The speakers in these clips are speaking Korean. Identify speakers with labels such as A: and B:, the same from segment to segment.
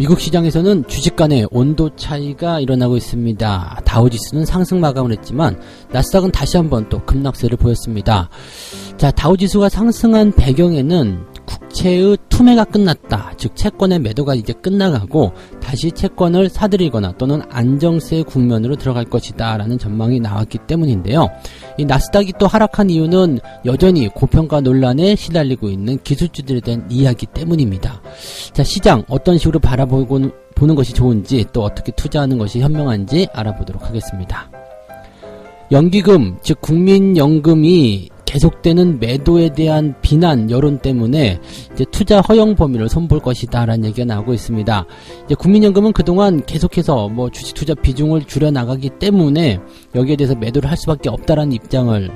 A: 미국 시장에서는 주식 간의 온도 차이가 일어나고 있습니다. 다우지수는 상승 마감을 했지만 나스닥은 다시 한번 또 급락세를 보였습니다. 자, 다우지수가 상승한 배경에는 국채의 투매가 끝났다. 즉 채권의 매도가 이제 끝나가고 다시 채권을 사들이거나 또는 안정세 국면으로 들어갈 것이다 라는 전망이 나왔기 때문인데요. 이 나스닥이 또 하락한 이유는 여전히 고평가 논란에 시달리고 있는 기술주들에 대한 이야기 때문입니다. 자, 시장 어떤 식으로 보는 것이 좋은지 또 어떻게 투자하는 것이 현명한지 알아보도록 하겠습니다. 연기금, 즉 국민연금이 계속되는 매도에 대한 비난 여론 때문에 이제 투자 허용 범위를 손볼 것이다 라는 얘기가 나오고 있습니다. 이제 국민연금은 그동안 계속해서 주식 투자 비중을 줄여 나가기 때문에 여기에 대해서 매도를 할 수밖에 없다라는 입장을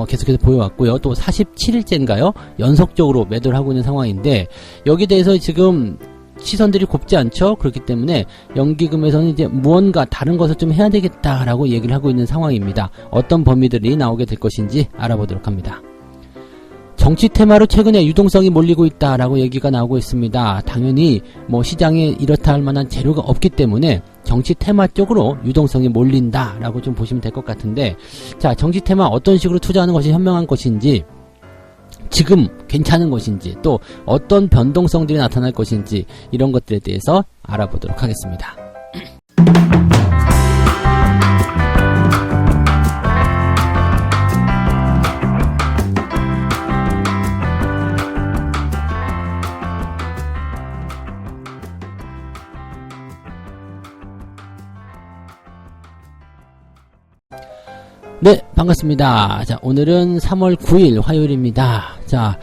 A: 계속해서 보여왔고요. 또 47일째인가요? 연속적으로 매도를 하고 있는 상황인데 여기에 대해서 지금 시선들이 곱지 않죠. 그렇기 때문에 연기금에서는 이제 무언가 다른 것을 좀 해야 되겠다라고 얘기를 하고 있는 상황입니다. 어떤 범위들이 나오게 될 것인지 알아보도록 합니다. 정치 테마로 최근에 유동성이 몰리고 있다라고 얘기가 나오고 있습니다. 당연히 시장에 이렇다 할 만한 재료가 없기 때문에 정치 테마 쪽으로 유동성이 몰린다라고 좀 보시면 될 것 같은데, 자, 정치 테마 어떤 식으로 투자하는 것이 현명한 것인지, 지금 괜찮은 것인지, 또 어떤 변동성들이 나타날 것인지 이런 것들에 대해서 알아보도록 하겠습니다. 네, 반갑습니다. 자, 오늘은 3월 9일 화요일입니다. 자,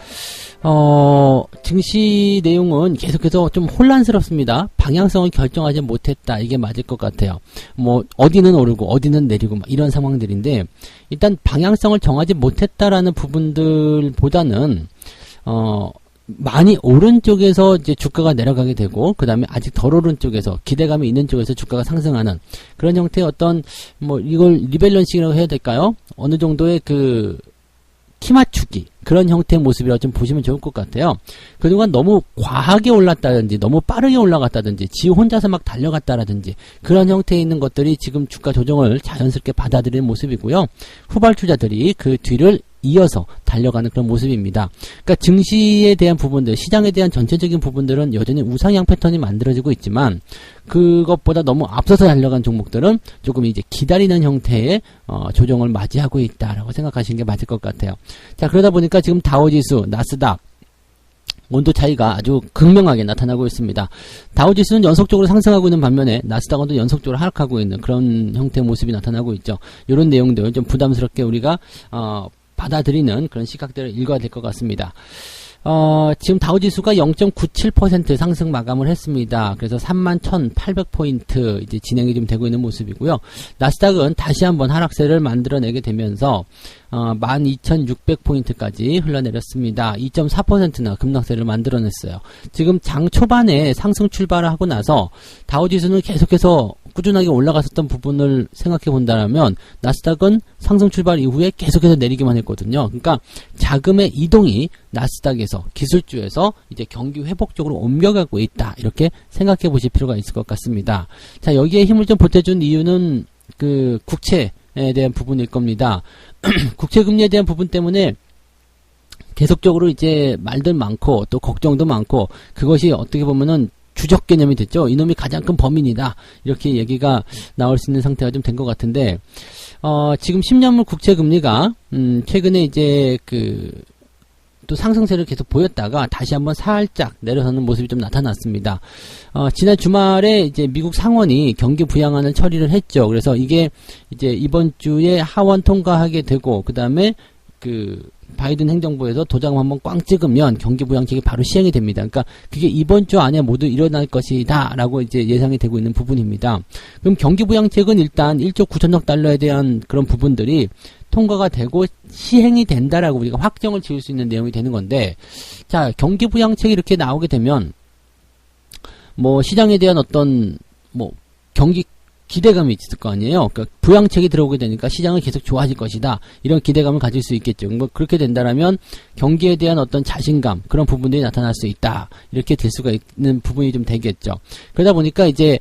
A: 증시 내용은 계속해서 좀 혼란스럽습니다. 방향성을 결정하지 못했다. 이게 맞을 것 같아요. 어디는 오르고 어디는 내리고 이런 상황들인데, 일단 방향성을 정하지 못했다라는 부분들보다는 많이 오른 쪽에서 이제 주가가 내려가게 되고, 그 다음에 아직 덜 오른 쪽에서 기대감이 있는 쪽에서 주가가 상승하는 그런 형태의 어떤 이걸 리밸런싱이라고 해야 될까요? 어느 정도의 키 맞추기, 그런 형태의 모습이라고 좀 보시면 좋을 것 같아요. 그동안 너무 과하게 올랐다든지 너무 빠르게 올라갔다든지 지 혼자서 막 달려갔다라든지 그런 형태에 있는 것들이 지금 주가 조정을 자연스럽게 받아들이는 모습이고요. 후발주자들이 그 뒤를 이어서 달려가는 그런 모습입니다. 그러니까 증시에 대한 부분들, 시장에 대한 전체적인 부분들은 여전히 우상향 패턴이 만들어지고 있지만, 그것보다 너무 앞서서 달려간 종목들은 조금 이제 기다리는 형태의 조정을 맞이하고 있다라고 생각하시는 게 맞을 것 같아요. 자, 그러다 보니까 지금 다우지수, 나스닥 온도 차이가 아주 극명하게 나타나고 있습니다. 다우지수는 연속적으로 상승하고 있는 반면에 나스닥은 또 연속적으로 하락하고 있는 그런 형태의 모습이 나타나고 있죠. 이런 내용들 좀 부담스럽게 우리가 받아들이는 그런 시각들을 읽어야 될 것 같습니다. 지금 다우지수가 0.97% 상승 마감을 했습니다. 그래서 31,800포인트 이제 진행이 좀 되고 있는 모습이고요. 나스닥은 다시 한번 하락세를 만들어내게 되면서 12,600포인트까지 흘러내렸습니다. 2.4%나 급락세를 만들어냈어요. 지금 장 초반에 상승 출발을 하고 나서 다우지수는 계속해서 꾸준하게 올라갔었던 부분을 생각해 본다면 나스닥은 상승 출발 이후에 계속해서 내리기만 했거든요. 그러니까 자금의 이동이 나스닥에서 기술주에서 이제 경기 회복 쪽으로 옮겨가고 있다, 이렇게 생각해 보실 필요가 있을 것 같습니다. 자, 여기에 힘을 좀 보태준 이유는 국채에 대한 부분일 겁니다. 국채금리에 대한 부분 때문에 계속적으로 이제 말들 많고 또 걱정도 많고, 그것이 어떻게 보면은 주적 개념이 됐죠. 이놈이 가장 큰 범인이다, 이렇게 얘기가 나올 수 있는 상태가 좀 된 것 같은데, 지금 10년물 국채 금리가 최근에 이제 또 상승세를 계속 보였다가 다시 한번 살짝 내려서는 모습이 좀 나타났습니다. 지난 주말에 이제 미국 상원이 경기 부양안을 처리를 했죠. 그래서 이게 이제 이번 주에 하원 통과하게 되고, 그 다음에 바이든 행정부에서 도장 한번 꽝 찍으면 경기 부양책이 바로 시행이 됩니다. 그러니까 그게 이번 주 안에 모두 일어날 것이다 라고 이제 예상이 되고 있는 부분입니다. 그럼 경기 부양책은 일단 1조 9천억 달러에 대한 그런 부분들이 통과가 되고 시행이 된다라고 우리가 확정을 지을 수 있는 내용이 되는 건데, 자, 경기 부양책이 이렇게 나오게 되면 시장에 대한 어떤 경기 기대감이 있을 거 아니에요. 그러니까 부양책이 들어오게 되니까 시장은 계속 좋아질 것이다. 이런 기대감을 가질 수 있겠죠. 뭐 그렇게 된다라면 경기에 대한 어떤 자신감 그런 부분들이 나타날 수 있다. 이렇게 될 수가 있는 부분이 좀 되겠죠. 그러다 보니까 이제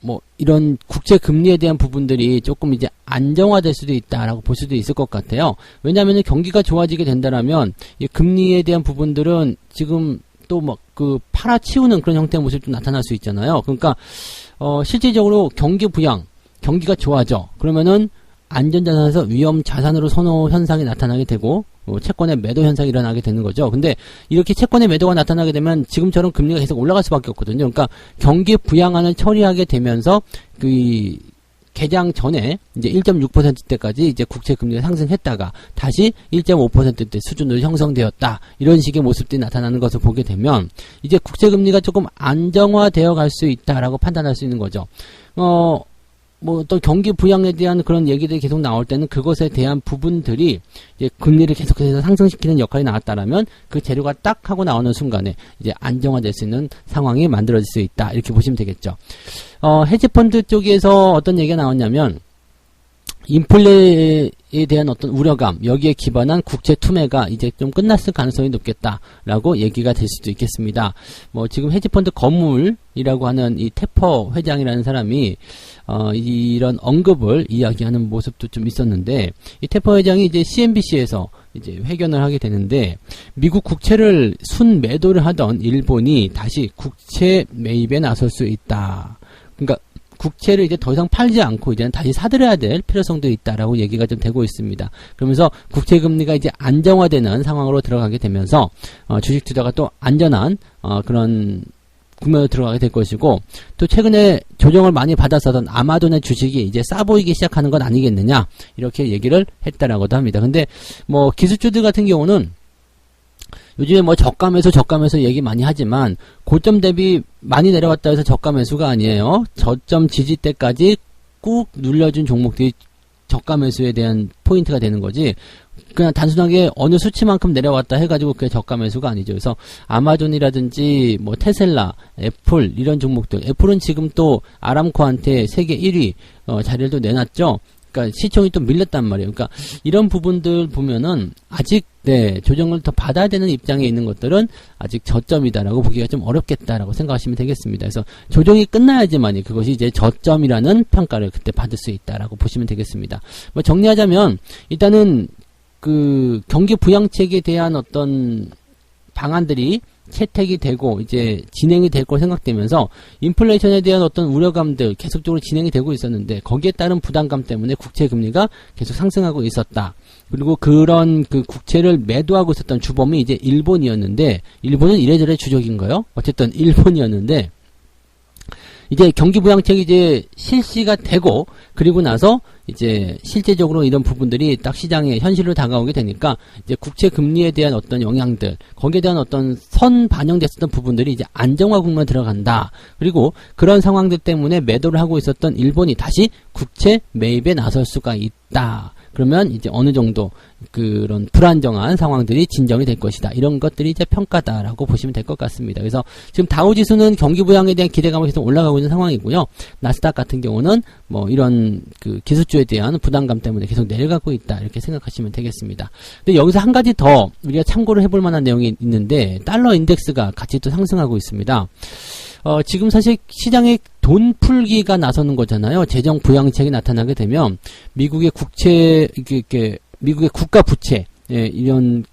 A: 뭐 이런 국채 금리에 대한 부분들이 조금 이제 안정화될 수도 있다라고 볼 수도 있을 것 같아요. 왜냐하면 경기가 좋아지게 된다라면 이 금리에 대한 부분들은 지금 또 막 팔아치우는 그런 형태의 모습도 나타날 수 있잖아요. 그러니까 실질적으로 경기 부양, 경기가 좋아져. 그러면은 안전자산에서 위험자산으로 선호 현상이 나타나게 되고 채권의 매도 현상이 일어나게 되는 거죠. 근데 이렇게 채권의 매도가 나타나게 되면 지금처럼 금리가 계속 올라갈 수밖에 없거든요. 그러니까 경기 부양안을 처리하게 되면서 개장 전에 이제 1.6%대까지 이제 국채 금리가 상승했다가 다시 1.5%대 수준으로 형성되었다. 이런 식의 모습들이 나타나는 것을 보게 되면 이제 국채 금리가 조금 안정화되어 갈 수 있다라고 판단할 수 있는 거죠. 뭐 또 경기 부양에 대한 그런 얘기들이 계속 나올 때는 그것에 대한 부분들이 이제 금리를 계속해서 상승시키는 역할이 나왔다라면 그 재료가 딱 하고 나오는 순간에 이제 안정화될 수 있는 상황이 만들어질 수 있다. 이렇게 보시면 되겠죠. 헤지펀드 쪽에서 어떤 얘기가 나왔냐면 인플레에 대한 어떤 우려감, 여기에 기반한 국채 투매가 이제 좀 끝났을 가능성이 높겠다라고 얘기가 될 수도 있겠습니다. 뭐 지금 헤지펀드 거물이라고 하는 이 테퍼 회장이라는 사람이 이런 언급을 이야기하는 모습도 좀 있었는데, 이 테퍼 회장이 이제 CNBC에서 이제 회견을 하게 되는데, 미국 국채를 순 매도를 하던 일본이 다시 국채 매입에 나설 수 있다. 그러니까 국채를 이제 더 이상 팔지 않고 이제는 다시 사들여야 될 필요성도 있다라고 얘기가 좀 되고 있습니다. 그러면서 국채 금리가 이제 안정화되는 상황으로 들어가게 되면서 주식 투자가 또 안전한 그런 구매로 들어가게 될 것이고, 또 최근에 조정을 많이 받았었던 아마존의 주식이 이제 싸 보이기 시작하는 건 아니겠느냐, 이렇게 얘기를 했다라고도 합니다. 근데 뭐 기술주들 같은 경우는 요즘에 뭐 저가 매수 얘기 많이 하지만 고점 대비 많이 내려왔다 해서 저가 매수가 아니에요. 저점 지지대까지 꾹 눌려준 종목들이 저가 매수에 대한 포인트가 되는 거지, 그냥 단순하게 어느 수치만큼 내려왔다 해가지고 그게 저가 매수가 아니죠. 그래서 아마존이라든지 뭐 테슬라, 애플 이런 종목들, 애플은 지금 또 아람코한테 세계 1위 자리를 또 내놨죠. 그러니까 시총이 또 밀렸단 말이에요. 그러니까 이런 부분들 보면은 아직 조정을 더 받아야 되는 입장에 있는 것들은 아직 저점이다라고 보기가 좀 어렵겠다라고 생각하시면 되겠습니다. 그래서 조정이 끝나야지만이 그것이 이제 저점이라는 평가를 그때 받을 수 있다라고 보시면 되겠습니다. 뭐 정리하자면 일단은 경기 부양책에 대한 어떤 방안들이 채택이 되고 이제 진행이 될 걸 생각되면서 인플레이션에 대한 어떤 우려감들 계속적으로 진행이 되고 있었는데, 거기에 따른 부담감 때문에 국채 금리가 계속 상승하고 있었다. 그리고 그런 국채를 매도하고 있었던 주범이 이제 일본이었는데, 일본은 이래저래 주적인 거요. 어쨌든 일본이었는데, 이제 경기 부양책이 이제 실시가 되고, 그리고 나서 이제 실제적으로 이런 부분들이 딱 시장에 현실로 다가오게 되니까 이제 국채 금리에 대한 어떤 영향들, 거기에 대한 어떤 선 반영됐었던 부분들이 이제 안정화 국면에 들어간다. 그리고 그런 상황들 때문에 매도를 하고 있었던 일본이 다시 국채 매입에 나설 수가 있다. 그러면 이제 어느 정도 그런 불안정한 상황들이 진정이 될 것이다. 이런 것들이 이제 평가다라고 보시면 될 것 같습니다. 그래서 지금 다우지수는 경기 부양에 대한 기대감을 계속 올라가고 있는 상황이고요. 나스닥 같은 경우는 뭐 이런 기술주에 대한 부담감 때문에 계속 내려가고 있다. 이렇게 생각하시면 되겠습니다. 근데 여기서 한 가지 더 우리가 참고를 해볼 만한 내용이 있는데, 달러 인덱스가 같이 또 상승하고 있습니다. 지금 사실 시장에 돈 풀기가 나서는 거잖아요. 재정 부양책이 나타나게 되면 미국의 미국의 국가 부채, 이런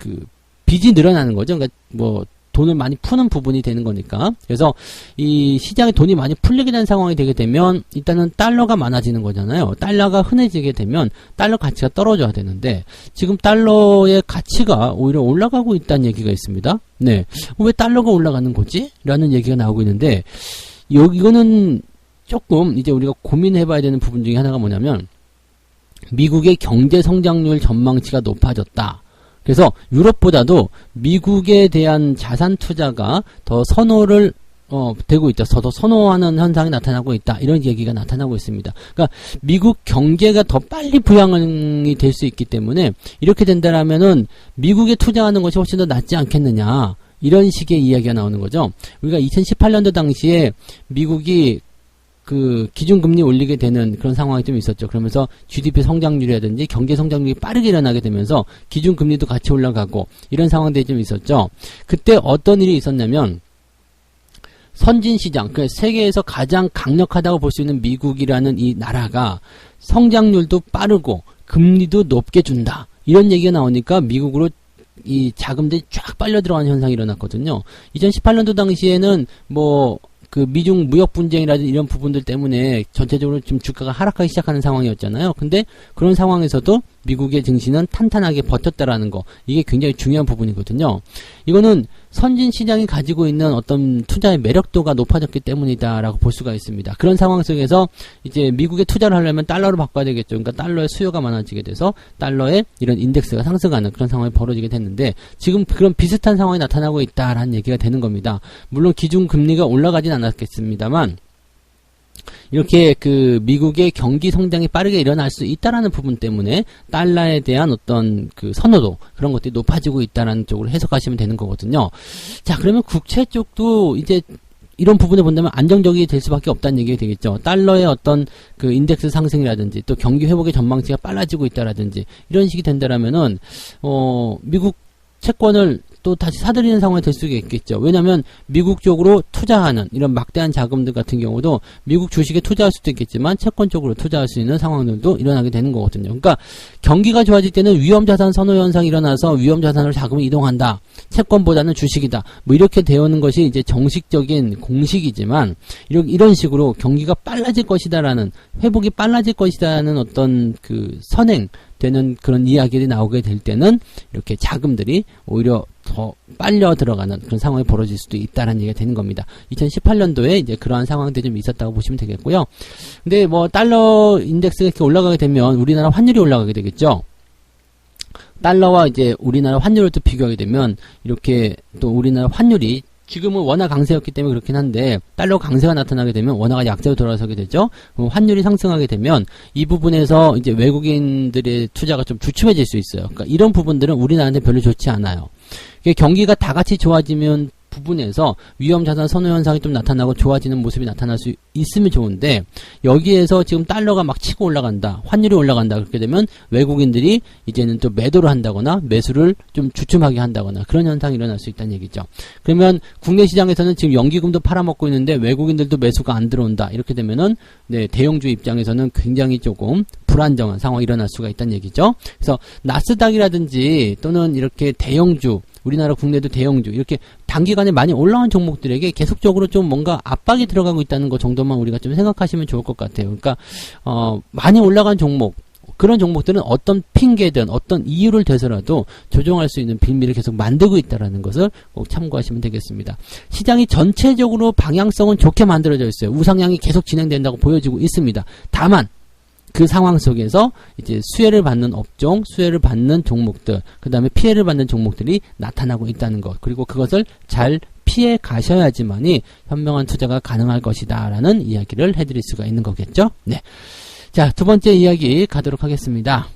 A: 빚이 늘어나는 거죠. 그러니까 뭐 돈을 많이 푸는 부분이 되는 거니까. 그래서 이 시장에 돈이 많이 풀리게 된 상황이 되게 되면 일단은 달러가 많아지는 거잖아요. 달러가 흔해지게 되면 달러 가치가 떨어져야 되는데, 지금 달러의 가치가 오히려 올라가고 있다는 얘기가 있습니다. 네. 왜 달러가 올라가는 거지? 라는 얘기가 나오고 있는데, 이거는 조금 이제 우리가 고민해 봐야 되는 부분 중에 하나가 뭐냐면, 미국의 경제 성장률 전망치가 높아졌다. 그래서 유럽보다도 미국에 대한 자산 투자가 더 선호를 되고 있다. 더 선호하는 현상이 나타나고 있다. 이런 얘기가 나타나고 있습니다. 그러니까 미국 경제가 더 빨리 부양이 될 수 있기 때문에 이렇게 된다라면은 미국에 투자하는 것이 훨씬 더 낫지 않겠느냐. 이런 식의 이야기가 나오는 거죠. 우리가 2018년도 당시에 미국이 그 기준금리 올리게 되는 그런 상황이 좀 있었죠. 그러면서 GDP 성장률이라든지 경제 성장률이 빠르게 일어나게 되면서 기준금리도 같이 올라가고 이런 상황들이 좀 있었죠. 그때 어떤 일이 있었냐면 선진시장, 그 세계에서 가장 강력하다고 볼 수 있는 미국이라는 이 나라가 성장률도 빠르고 금리도 높게 준다. 이런 얘기가 나오니까 미국으로 이 자금들이 쫙 빨려 들어가는 현상이 일어났거든요. 2018년도 당시에는 뭐 그 미중 무역 분쟁이라든지 이런 부분들 때문에 전체적으로 좀 주가가 하락하기 시작하는 상황이었잖아요. 근데 그런 상황에서도 미국의 증시는 탄탄하게 버텼다라는 거, 이게 굉장히 중요한 부분이거든요. 이거는 선진 시장이 가지고 있는 어떤 투자의 매력도가 높아졌기 때문이다라고 볼 수가 있습니다. 그런 상황 속에서 이제 미국에 투자를 하려면 달러로 바꿔야 되겠죠. 그러니까 달러의 수요가 많아지게 돼서 달러의 이런 인덱스가 상승하는 그런 상황이 벌어지게 됐는데, 지금 그런 비슷한 상황이 나타나고 있다라는 얘기가 되는 겁니다. 물론 기준 금리가 올라가진 않았겠습니다만 이렇게 그 미국의 경기 성장이 빠르게 일어날 수 있다라는 부분 때문에 달러에 대한 어떤 그 선호도, 그런 것들이 높아지고 있다라는 쪽으로 해석하시면 되는 거거든요. 자, 그러면 국채 쪽도 이제 이런 부분을 본다면 안정적이 될 수밖에 없다는 얘기가 되겠죠. 달러의 어떤 그 인덱스 상승이라든지 또 경기 회복의 전망치가 빨라지고 있다라든지 이런 식이 된다라면은 미국 채권을 또 다시 사들이는 상황이 될 수가 있겠죠. 왜냐하면 미국 쪽으로 투자하는 이런 막대한 자금들 같은 경우도 미국 주식에 투자할 수도 있겠지만 채권 쪽으로 투자할 수 있는 상황들도 일어나게 되는 거거든요. 그러니까 경기가 좋아질 때는 위험자산 선호 현상이 일어나서 위험자산으로 자금이 이동한다. 채권보다는 주식이다. 뭐 이렇게 되어오는 것이 이제 정식적인 공식이지만 이런 식으로 경기가 빨라질 것이다라는, 회복이 빨라질 것이다라는 어떤 그 선행 되는 그런 이야기들이 나오게 될 때는 이렇게 자금들이 오히려 더 빨려 들어가는 그런 상황이 벌어질 수도 있다는 얘기가 되는 겁니다. 2018년도에 이제 그러한 상황들이 좀 있었다고 보시면 되겠고요. 근데 뭐 달러 인덱스가 이렇게 올라가게 되면 우리나라 환율이 올라가게 되겠죠. 달러와 이제 우리나라 환율을 또 비교하게 되면 이렇게 또 우리나라 환율이 지금은 원화 강세였기 때문에 그렇긴 한데 달러 강세가 나타나게 되면 원화가 약세로 돌아서게 되죠. 그럼 환율이 상승하게 되면 이 부분에서 이제 외국인들의 투자가 좀 주춤해질 수 있어요. 그러니까 이런 부분들은 우리나라한테 별로 좋지 않아요. 경기가 다 같이 좋아지면 부분에서 위험자산 선호 현상이 좀 나타나고 좋아지는 모습이 나타날 수 있으면 좋은데, 여기에서 지금 달러가 막 치고 올라간다, 환율이 올라간다, 그렇게 되면 외국인들이 이제는 또 매도를 한다거나 매수를 좀 주춤하게 한다거나 그런 현상이 일어날 수 있다는 얘기죠. 그러면 국내 시장에서는 지금 연기금도 팔아먹고 있는데 외국인들도 매수가 안 들어온다, 이렇게 되면은 네, 대형주 입장에서는 굉장히 조금 불안정한 상황이 일어날 수가 있다는 얘기죠. 그래서 나스닥이라든지 또는 이렇게 대형주, 우리나라 국내도 대형주, 이렇게 단기간에 많이 올라온 종목들에게 계속적으로 좀 뭔가 압박이 들어가고 있다는 것 정도만 우리가 좀 생각하시면 좋을 것 같아요. 그러니까 많이 올라간 종목, 그런 종목들은 어떤 핑계든 어떤 이유를 대서라도 조정할 수 있는 빌미를 계속 만들고 있다는 것을 꼭 참고하시면 되겠습니다. 시장이 전체적으로 방향성은 좋게 만들어져 있어요. 우상향이 계속 진행된다고 보여지고 있습니다. 다만 그 상황 속에서 이제 수혜를 받는 업종, 수혜를 받는 종목들, 그 다음에 피해를 받는 종목들이 나타나고 있다는 것, 그리고 그것을 잘 피해 가셔야지만이 현명한 투자가 가능할 것이다 라는 이야기를 해드릴 수가 있는 거겠죠. 네. 자, 두 번째 이야기 가도록 하겠습니다.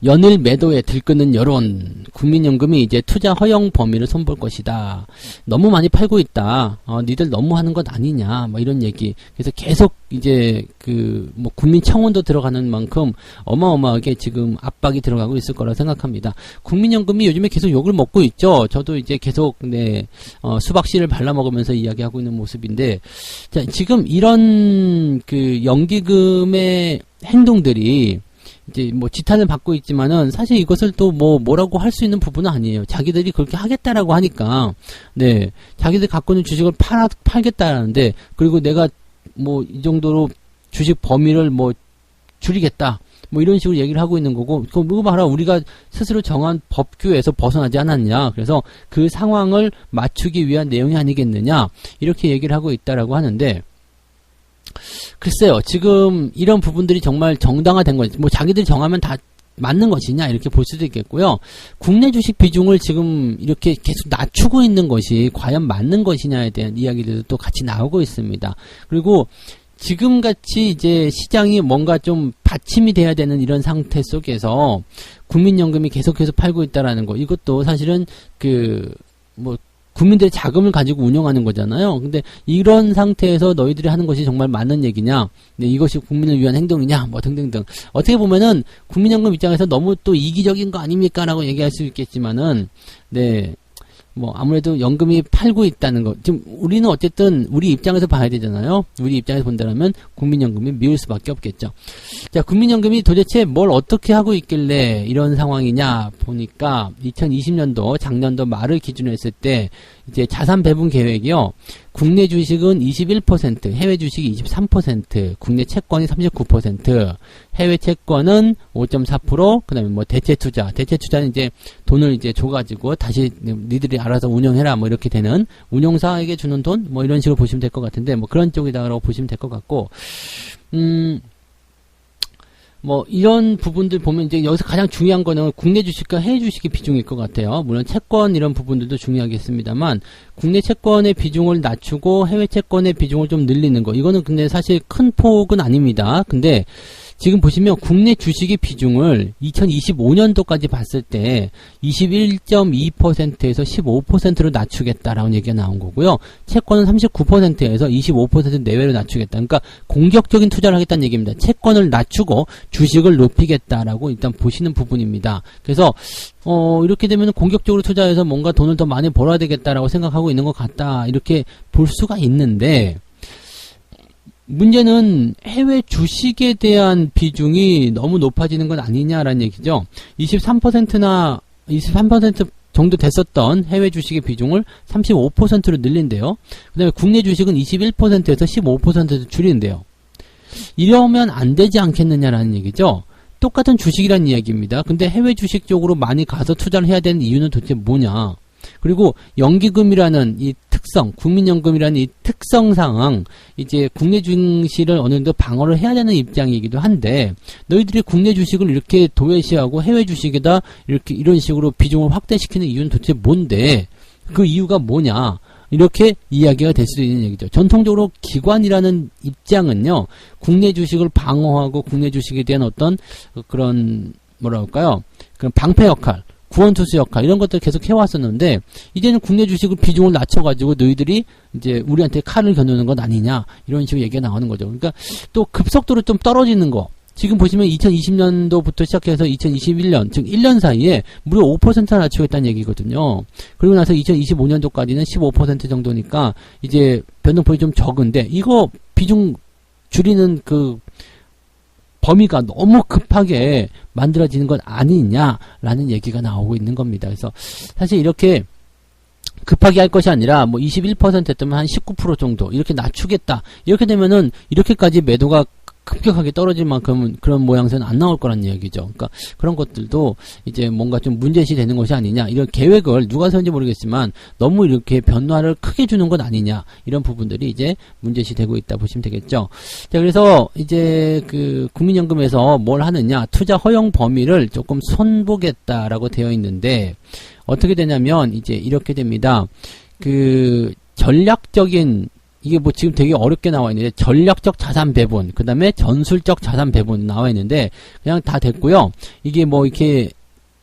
A: 연일 매도에 들끓는 여론, 국민연금이 이제 투자 허용 범위를 손볼 것이다. 너무 많이 팔고 있다. 니들 너무 하는 것 아니냐. 뭐 이런 얘기. 그래서 계속 이제 뭐 국민청원도 들어가는 만큼 어마어마하게 지금 압박이 들어가고 있을 거라 생각합니다. 국민연금이 요즘에 계속 욕을 먹고 있죠. 저도 이제 계속 수박씨를 발라 먹으면서 이야기하고 있는 모습인데, 자, 지금 이런 연기금의 행동들이 이제 뭐 지탄을 받고 있지만은 사실 이것을 또 뭐라고 할 수 있는 부분은 아니에요. 자기들이 그렇게 하겠다라고 하니까, 네, 자기들 갖고 있는 주식을 팔겠다라는데, 그리고 내가 뭐 이 정도로 주식 범위를 뭐 줄이겠다, 뭐 이런 식으로 얘기를 하고 있는 거고, 그거 봐라, 우리가 스스로 정한 법규에서 벗어나지 않았냐, 그래서 그 상황을 맞추기 위한 내용이 아니겠느냐, 이렇게 얘기를 하고 있다라고 하는데, 글쎄요, 지금 이런 부분들이 정말 정당화된 거지, 뭐 자기들이 정하면 다 맞는 것이냐, 이렇게 볼 수도 있겠고요. 국내 주식 비중을 지금 이렇게 계속 낮추고 있는 것이 과연 맞는 것이냐에 대한 이야기들도 또 같이 나오고 있습니다. 그리고 지금같이 이제 시장이 뭔가 좀 받침이 돼야 되는 이런 상태 속에서 국민연금이 계속해서 팔고 있다라는 거, 이것도 사실은 국민들의 자금을 가지고 운영하는 거잖아요. 근데 이런 상태에서 너희들이 하는 것이 정말 맞는 얘기냐, 네, 이것이 국민을 위한 행동이냐, 뭐 등등등. 어떻게 보면은 국민연금 입장에서 너무 또 이기적인 거 아닙니까? 라고 얘기할 수 있겠지만은, 네, 뭐 아무래도 연금이 팔고 있다는 거, 지금 우리는 어쨌든 우리 입장에서 봐야 되잖아요. 우리 입장에서 본다면 국민연금이 미울 수밖에 없겠죠. 자, 국민연금이 도대체 뭘 어떻게 하고 있길래 이런 상황이냐 보니까 2020년도 작년도 말을 기준으로 했을 때 이제 자산 배분 계획이요. 국내 주식은 21%, 해외 주식이 23%, 국내 채권이 39%, 해외 채권은 5.4%, 그 다음에 뭐 대체 투자는 이제 돈을 이제 줘가지고 다시 니들이 알아서 운영해라 뭐 이렇게 되는 운용사에게 주는 돈 뭐 이런 식으로 보시면 될 것 같은데 뭐 그런 쪽이다라고 보시면 될 것 같고, 뭐 이런 부분들 보면 이제 여기서 가장 중요한 거는 국내 주식과 해외 주식의 비중일 것 같아요. 물론 채권 이런 부분들도 중요하겠습니다만 국내 채권의 비중을 낮추고 해외 채권의 비중을 좀 늘리는 거, 이거는 근데 사실 큰 폭은 아닙니다. 근데 지금 보시면 국내 주식의 비중을 2025년도까지 봤을 때 21.2%에서 15%로 낮추겠다라는 얘기가 나온 거고요. 채권은 39%에서 25% 내외로 낮추겠다. 그러니까 공격적인 투자를 하겠다는 얘기입니다. 채권을 낮추고 주식을 높이겠다라고 일단 보시는 부분입니다. 그래서 이렇게 되면 공격적으로 투자해서 뭔가 돈을 더 많이 벌어야 되겠다라고 생각하고 있는 것 같다, 이렇게 볼 수가 있는데, 문제는 해외 주식에 대한 비중이 너무 높아지는 건 아니냐라는 얘기죠. 23% 정도 됐었던 해외 주식의 비중을 35%로 늘린대요. 그 다음에 국내 주식은 21%에서 15%로 줄이는데요. 이러면 안 되지 않겠느냐라는 얘기죠. 똑같은 주식이라는 이야기입니다. 근데 해외 주식 쪽으로 많이 가서 투자를 해야 되는 이유는 도대체 뭐냐. 그리고 연기금이라는 이 특성, 국민연금이라는 이 특성상 이제 국내 증시를 어느 정도 방어를 해야 되는 입장이기도 한데, 너희들이 국내 주식을 이렇게 도외시하고 해외 주식에다 이렇게 이런 식으로 비중을 확대시키는 이유는 도대체 뭔데, 그 이유가 뭐냐, 이렇게 이야기가 될 수도 있는 얘기죠. 전통적으로 기관이라는 입장은요, 국내 주식을 방어하고 국내 주식에 대한 어떤 그런 뭐라 할까요, 그런 방패 역할, 구원투수 역할, 이런 것들 계속 해왔었는데, 이제는 국내 주식을 비중을 낮춰가지고 너희들이 이제 우리한테 칼을 겨누는 것 아니냐, 이런 식으로 얘기가 나오는 거죠. 그러니까 또 급속도로 좀 떨어지는 거, 지금 보시면 2020년도부터 시작해서 2021년, 즉 1년 사이에 무려 5%나 낮추겠다는 얘기거든요. 그리고 나서 2025년도까지는 15% 정도니까 이제 변동폭이 좀 적은데, 이거 비중 줄이는 그 범위가 너무 급하게 만들어지는 건 아니냐라는 얘기가 나오고 있는 겁니다. 그래서 사실 이렇게 급하게 할 것이 아니라 뭐 21% 했다면 한 19% 정도 이렇게 낮추겠다, 이렇게 되면은 이렇게까지 매도가 급격하게 떨어질 만큼은 그런 모양새는 안 나올 거란 얘기죠. 그러니까 그런 것들도 이제 뭔가 좀 문제시 되는 것이 아니냐, 이런 계획을 누가 세운지 모르겠지만 너무 이렇게 변화를 크게 주는 것 아니냐, 이런 부분들이 이제 문제시 되고 있다 보시면 되겠죠. 자, 그래서 이제 그 국민연금에서 뭘 하느냐, 투자 허용 범위를 조금 손보겠다라고 되어 있는데, 어떻게 되냐면 이제 이렇게 됩니다. 그 전략적인, 이게 뭐 지금 되게 어렵게 나와 있는데, 전략적 자산 배분, 그 다음에 전술적 자산 배분 나와 있는데, 그냥 다 됐고요. 이게 뭐 이렇게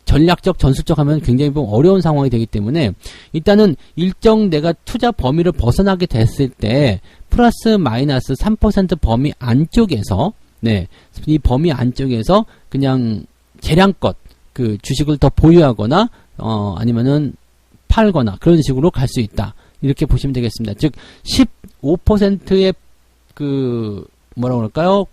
A: 전략적, 전술적 하면 굉장히 좀 어려운 상황이 되기 때문에, 일단은 일정 내가 투자 범위를 벗어나게 됐을 때, 플러스 마이너스 3% 범위 안쪽에서, 네, 이 범위 안쪽에서 그냥 재량껏 그 주식을 더 보유하거나, 아니면은 팔거나 그런 식으로 갈 수 있다, 이렇게 보시면 되겠습니다. 즉 15%의 그 뭐라고 그럴까요?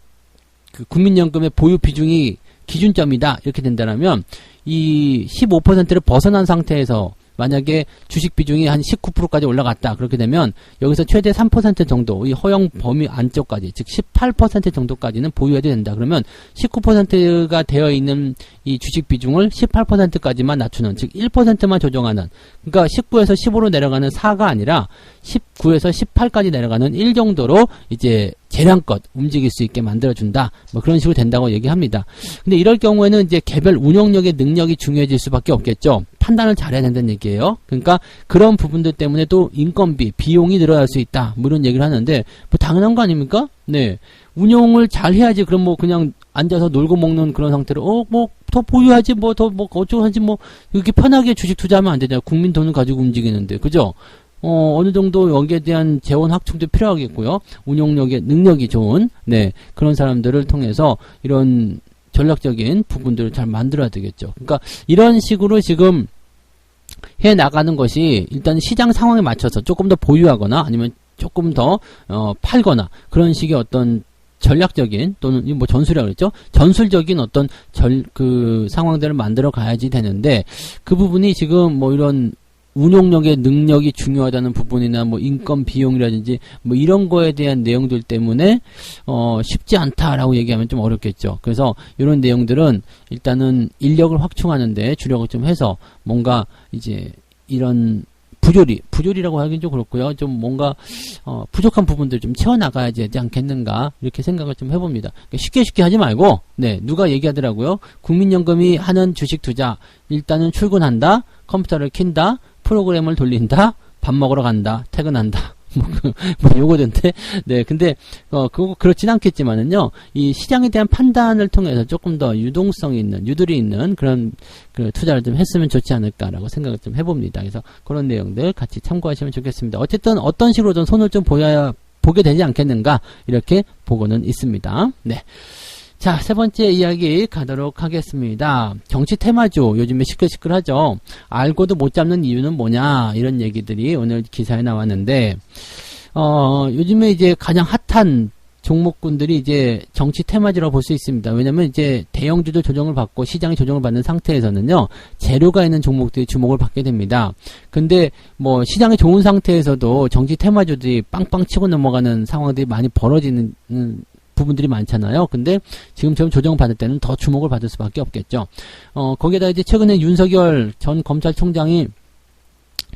A: 그 국민연금의 보유 비중이 기준점이다, 이렇게 된다면 이 15%를 벗어난 상태에서 만약에 주식 비중이 한 19%까지 올라갔다, 그렇게 되면 여기서 최대 3% 정도, 이 허용 범위 안쪽까지, 즉 18% 정도까지는 보유해야 된다. 그러면 19%가 되어 있는 이 주식 비중을 18%까지만 낮추는, 즉 1%만 조정하는, 그러니까 19에서 15로 내려가는 4가 아니라 19에서 18까지 내려가는 1 정도로 이제 재량껏 움직일 수 있게 만들어준다, 뭐 그런 식으로 된다고 얘기합니다. 근데 이럴 경우에는 이제 개별 운영력의 능력이 중요해질 수밖에 없겠죠. 판단을 잘해야 된다는 얘기예요. 그러니까 그런 부분들 때문에 또 인건비, 비용이 늘어날 수 있다, 뭐 이런 얘기를 하는데, 뭐 당연한 거 아닙니까? 네. 운용을 잘 해야지. 그럼 뭐 그냥 앉아서 놀고 먹는 그런 상태로 뭐 더 보유하지 뭐 더 뭐 어쩌고 하지 뭐 이렇게 편하게 주식 투자하면 안 되잖아요. 국민 돈을 가지고 움직이는데 그죠? 어느 정도 여기에 대한 재원 확충도 필요하겠고요. 운용력의 능력이 좋은 네 그런 사람들을 통해서 이런 전략적인 부분들을 잘 만들어야 되겠죠. 그러니까 이런 식으로 지금 해 나가는 것이 일단 시장 상황에 맞춰서 조금 더 보유하거나 아니면 조금 더 팔거나 그런 식의 어떤 전략적인 또는 뭐 전술이라고 그랬죠. 전술적인 어떤 그 상황들을 만들어 가야지 되는데 그 부분이 지금 뭐 이런 운용력의 능력이 중요하다는 부분이나 뭐 인건 비용이라든지 뭐 이런 거에 대한 내용들 때문에 쉽지 않다라고 얘기하면 좀 어렵겠죠. 그래서 이런 내용들은 일단은 인력을 확충하는데 주력을 좀 해서 뭔가 이제 이런 부조리라고 하긴 좀 그렇고요. 좀 뭔가 부족한 부분들 좀 채워나가야 되지 않겠는가 이렇게 생각을 좀 해봅니다. 그러니까 쉽게 하지 말고 네 누가 얘기하더라고요. 국민연금이 하는 주식 투자 일단은 출근한다, 컴퓨터를 킨다, 프로그램을 돌린다, 밥 먹으러 간다, 퇴근한다. 뭐 요거던데. 네, 근데 그거 그렇진 않겠지만은요. 이 시장에 대한 판단을 통해서 조금 더 유동성이 있는, 유들이 있는 그런 그 투자를 좀 했으면 좋지 않을까라고 생각을 좀 해봅니다. 그래서 그런 내용들 같이 참고하시면 좋겠습니다. 어쨌든 어떤 식으로든 손을 좀 보게 되지 않겠는가 이렇게 보고는 있습니다. 네. 자, 세 번째 이야기 가도록 하겠습니다. 정치 테마주, 요즘에 시끌시끌하죠. 알고도 못 잡는 이유는 뭐냐, 이런 얘기들이 오늘 기사에 나왔는데, 요즘에 이제 가장 핫한 종목군들이 이제 정치 테마주라고 볼 수 있습니다. 왜냐면 이제 대형주도 조정을 받고 시장이 조정을 받는 상태에서는요, 재료가 있는 종목들이 주목을 받게 됩니다. 근데 뭐 시장이 좋은 상태에서도 정치 테마주들이 빵빵 치고 넘어가는 상황들이 많이 벌어지는 부분들이 많잖아요. 근데 지금처럼 조정받을 때는 더 주목을 받을 수밖에 없겠죠. 거기에다 이제 최근에 윤석열 전 검찰총장이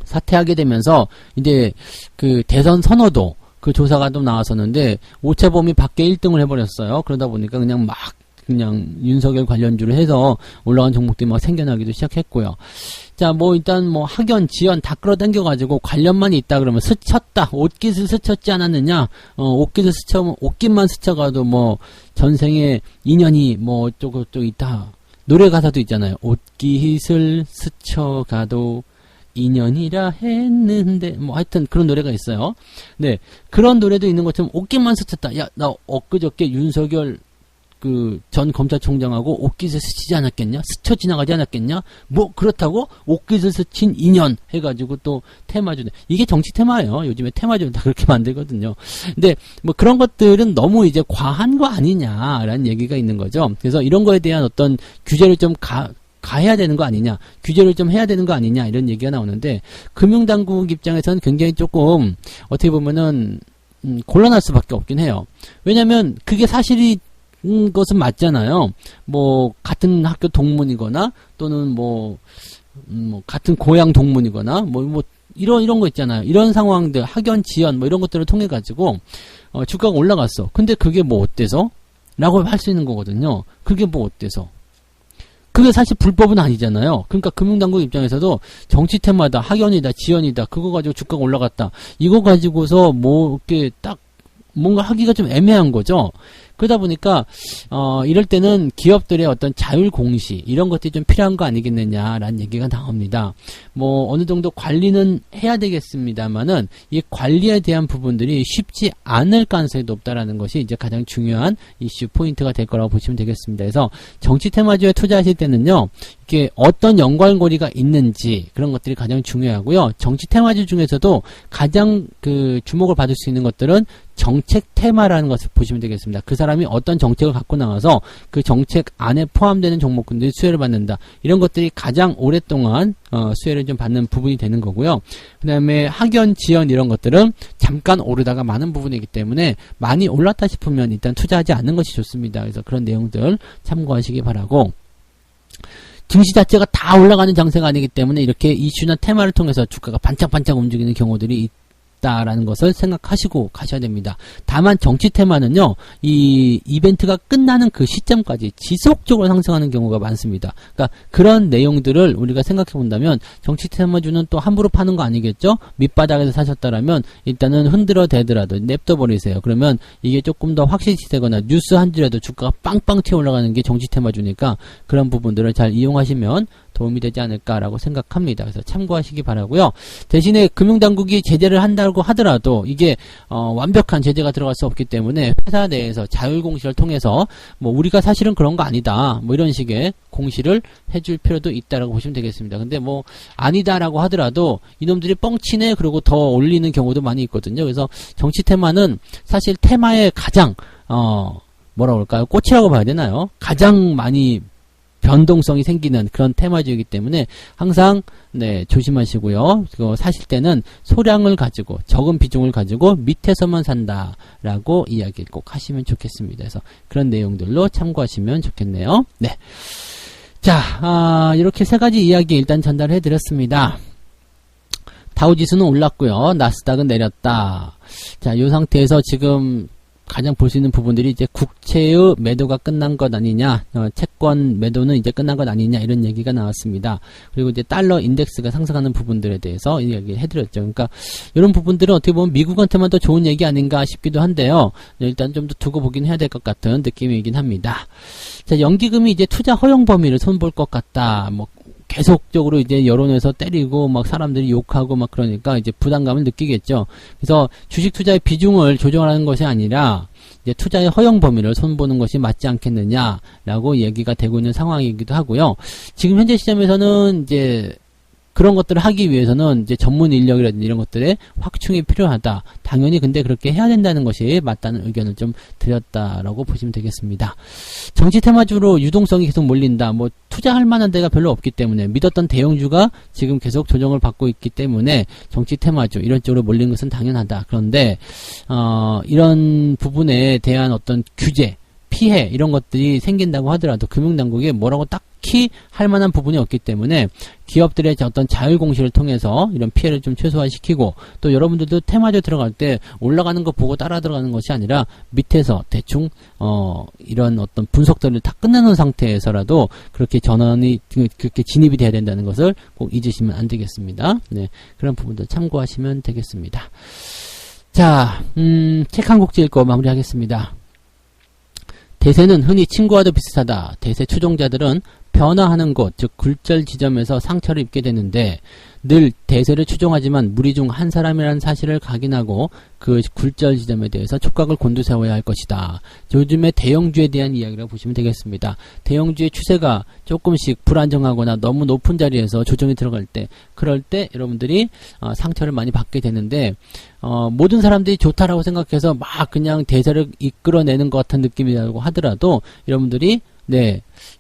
A: 사퇴하게 되면서 이제 그 대선 선호도 그 조사가 좀 나왔었는데 오차범위 밖에 1등을 해버렸어요. 그러다 보니까 그냥 윤석열 관련주를 해서 올라간 종목들이 막 생겨나기도 시작했고요. 자, 뭐 일단 뭐 학연, 지연 다 끌어당겨가지고 관련만 있다 그러면 스쳤다, 옷깃을 스쳤지 않았느냐, 옷깃만 스쳐가도 뭐 전생에 인연이 뭐 어쩌고 있다. 노래 가사도 있잖아요. 옷깃을 스쳐가도 인연이라 했는데 뭐 하여튼 그런 노래가 있어요. 네, 그런 노래도 있는 것처럼 옷깃만 스쳤다. 야, 나 엊그저께 윤석열 그 전 검찰총장하고 옷깃을 스치지 않았겠냐? 스쳐 지나가지 않았겠냐? 뭐 그렇다고 옷깃을 스친 인연 해가지고 또 테마주네. 이게 정치 테마예요. 요즘에 테마주는 다 그렇게 만들거든요. 근데 뭐 그런 것들은 너무 이제 과한 거 아니냐라는 얘기가 있는 거죠. 그래서 이런 거에 대한 어떤 규제를 좀 가해야 되는 거 아니냐, 규제를 좀 해야 되는 거 아니냐 이런 얘기가 나오는데 금융당국 입장에서는 굉장히 조금 어떻게 보면은 곤란할 수밖에 없긴 해요. 왜냐하면 그게 사실이 것은 맞잖아요. 뭐 같은 학교 동문이거나 또는 뭐 같은 고향 동문이거나 뭐 이런 거 있잖아요. 이런 상황들 학연 지연 뭐 이런 것들을 통해 가지고 주가가 올라갔어. 근데 그게 뭐 어때서? 라고 할 수 있는 거거든요. 그게 뭐 어때서? 그게 사실 불법은 아니잖아요. 그러니까 금융당국 입장에서도 정치 테마다, 학연이다, 지연이다, 그거 가지고 주가가 올라갔다. 이거 가지고서 뭐 이렇게 딱 뭔가 하기가 좀 애매한 거죠. 그러다 보니까 이럴 때는 기업들의 어떤 자율 공시 이런 것들이 좀 필요한 거 아니겠느냐라는 얘기가 나옵니다. 뭐 어느 정도 관리는 해야 되겠습니다만은 이 관리에 대한 부분들이 쉽지 않을 가능성이 높다라는 것이 이제 가장 중요한 이슈 포인트가 될 거라고 보시면 되겠습니다. 그래서 정치 테마주에 투자하실 때는요, 이게 어떤 연관고리가 있는지 그런 것들이 가장 중요하고요. 정치 테마주 중에서도 가장 그 주목을 받을 수 있는 것들은 정책 테마라는 것을 보시면 되겠습니다. 그 사람이 어떤 정책을 갖고 나와서 그 정책 안에 포함되는 종목군들이 수혜를 받는다. 이런 것들이 가장 오랫동안 수혜를 좀 받는 부분이 되는 거고요. 그 다음에 학연, 지연 이런 것들은 잠깐 오르다가 많은 부분이기 때문에 많이 올랐다 싶으면 일단 투자하지 않는 것이 좋습니다. 그래서 그런 내용들 참고하시기 바라고, 증시 자체가 다 올라가는 장세가 아니기 때문에 이렇게 이슈나 테마를 통해서 주가가 반짝반짝 움직이는 경우들이 있다라는 것을 생각하시고 가셔야 됩니다. 다만 정치 테마는요, 이 이벤트가 끝나는 그 시점까지 지속적으로 상승하는 경우가 많습니다. 그러니까 그런 내용들을 우리가 생각해 본다면 정치 테마주는 또 함부로 파는 거 아니겠죠? 밑바닥에서 사셨다라면 일단은 흔들어 대더라도 냅둬 버리세요. 그러면 이게 조금 더 확실시되거나 뉴스 한 줄에도 주가가 빵빵 튀어 올라가는 게 정치 테마주니까 그런 부분들을 잘 이용하시면 도움이 되지 않을까라고 생각합니다. 그래서 참고하시기 바라고요. 대신에 금융당국이 제재를 한다고 하더라도 이게 완벽한 제재가 들어갈 수 없기 때문에 회사 내에서 자율공시를 통해서 뭐 우리가 사실은 그런 거 아니다 뭐 이런 식의 공시를 해줄 필요도 있다라고 보시면 되겠습니다. 근데 뭐 아니다라고 하더라도 이놈들이 뻥치네 그러고 더 올리는 경우도 많이 있거든요. 그래서 정치 테마는 사실 테마의 가장 뭐라 그럴까요? 꽃이라고 봐야 되나요? 가장 많이 변동성이 생기는 그런 테마주이기 때문에 항상 조심하시고요. 그거 사실 때는 소량을 가지고 적은 비중을 가지고 밑에서만 산다라고 이야기를 꼭 하시면 좋겠습니다. 그래서 그런 내용들로 참고하시면 좋겠네요. 네. 자, 이렇게 세 가지 이야기 일단 전달해 드렸습니다. 다우지수는 올랐고요. 나스닥은 내렸다. 자, 이 상태에서 지금 가장 볼 수 있는 부분들이 이제 국채의 매도가 끝난 것 아니냐, 채권 매도는 이제 끝난 것 아니냐 이런 얘기가 나왔습니다. 그리고 이제 달러 인덱스가 상승하는 부분들에 대해서 이야기를 해드렸죠. 그러니까 이런 부분들은 어떻게 보면 미국한테만 더 좋은 얘기 아닌가 싶기도 한데요. 일단 좀 더 두고 보긴 해야 될 것 같은 느낌이긴 합니다. 자, 연기금이 이제 투자 허용 범위를 손볼 것 같다. 뭐 계속적으로 이제 여론에서 때리고 막 사람들이 욕하고 막 그러니까 이제 부담감을 느끼겠죠. 그래서 주식 투자의 비중을 조정하는 것이 아니라 이제 투자의 허용 범위를 손보는 것이 맞지 않겠느냐라고 얘기가 되고 있는 상황이기도 하고요. 지금 현재 시점에서는 이제 그런 것들을 하기 위해서는 이제 전문 인력이라든지 이런 것들의 확충이 필요하다. 당연히 근데 그렇게 해야 된다는 것이 맞다는 의견을 좀 드렸다라고 보시면 되겠습니다. 정치 테마주로 유동성이 계속 몰린다. 뭐 투자할 만한 데가 별로 없기 때문에 믿었던 대형주가 지금 계속 조정을 받고 있기 때문에 정치 테마주 이런 쪽으로 몰린 것은 당연하다. 그런데 이런 부분에 대한 어떤 규제 피해 이런 것들이 생긴다고 하더라도 금융당국이 뭐라고 딱히 할 만한 부분이 없기 때문에 기업들의 어떤 자율공시를 통해서 이런 피해를 좀 최소화시키고 또 여러분들도 테마주 들어갈 때 올라가는 거 보고 따라 들어가는 것이 아니라 밑에서 대충 이런 어떤 분석들을 다 끝내놓은 상태에서라도 그렇게 전환이 그렇게 진입이 돼야 된다는 것을 꼭 잊으시면 안 되겠습니다. 네, 그런 부분도 참고하시면 되겠습니다. 자, 책 한 곡 읽고 마무리하겠습니다. 대세는 흔히 친구와도 비슷하다. 대세 추종자들은 변화하는 곳, 즉 굴절 지점에서 상처를 입게 되는데 늘 대세를 추종하지만 무리 중 한 사람이라는 사실을 각인하고 그 굴절 지점에 대해서 촉각을 곤두세워야 할 것이다. 요즘의 대형주에 대한 이야기라고 보시면 되겠습니다. 대형주의 추세가 조금씩 불안정하거나 너무 높은 자리에서 조정이 들어갈 때 그럴 때 여러분들이 상처를 많이 받게 되는데 모든 사람들이 좋다라고 생각해서 막 그냥 대세를 이끌어내는 것 같은 느낌이라고 하더라도 여러분들이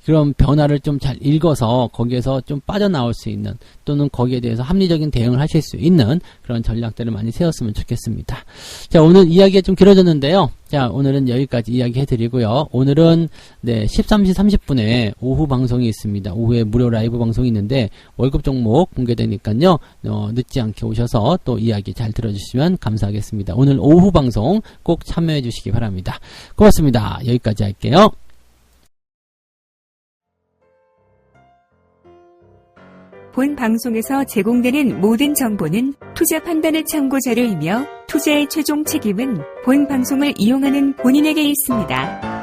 A: 그런 변화를 좀 잘 읽어서 거기에서 좀 빠져나올 수 있는 또는 거기에 대해서 합리적인 대응을 하실 수 있는 그런 전략들을 많이 세웠으면 좋겠습니다. 자, 오늘 이야기가 좀 길어졌는데요. 자, 오늘은 여기까지 이야기 해드리고요. 오늘은 13시 30분에 오후 방송이 있습니다. 오후에 무료 라이브 방송이 있는데 월급 종목 공개되니까요. 늦지 않게 오셔서 또 이야기 잘 들어주시면 감사하겠습니다. 오늘 오후 방송 꼭 참여해 주시기 바랍니다. 고맙습니다. 여기까지 할게요.
B: 본 방송에서 제공되는 모든 정보는 투자 판단의 참고 자료이며 투자의 최종 책임은 본 방송을 이용하는 본인에게 있습니다.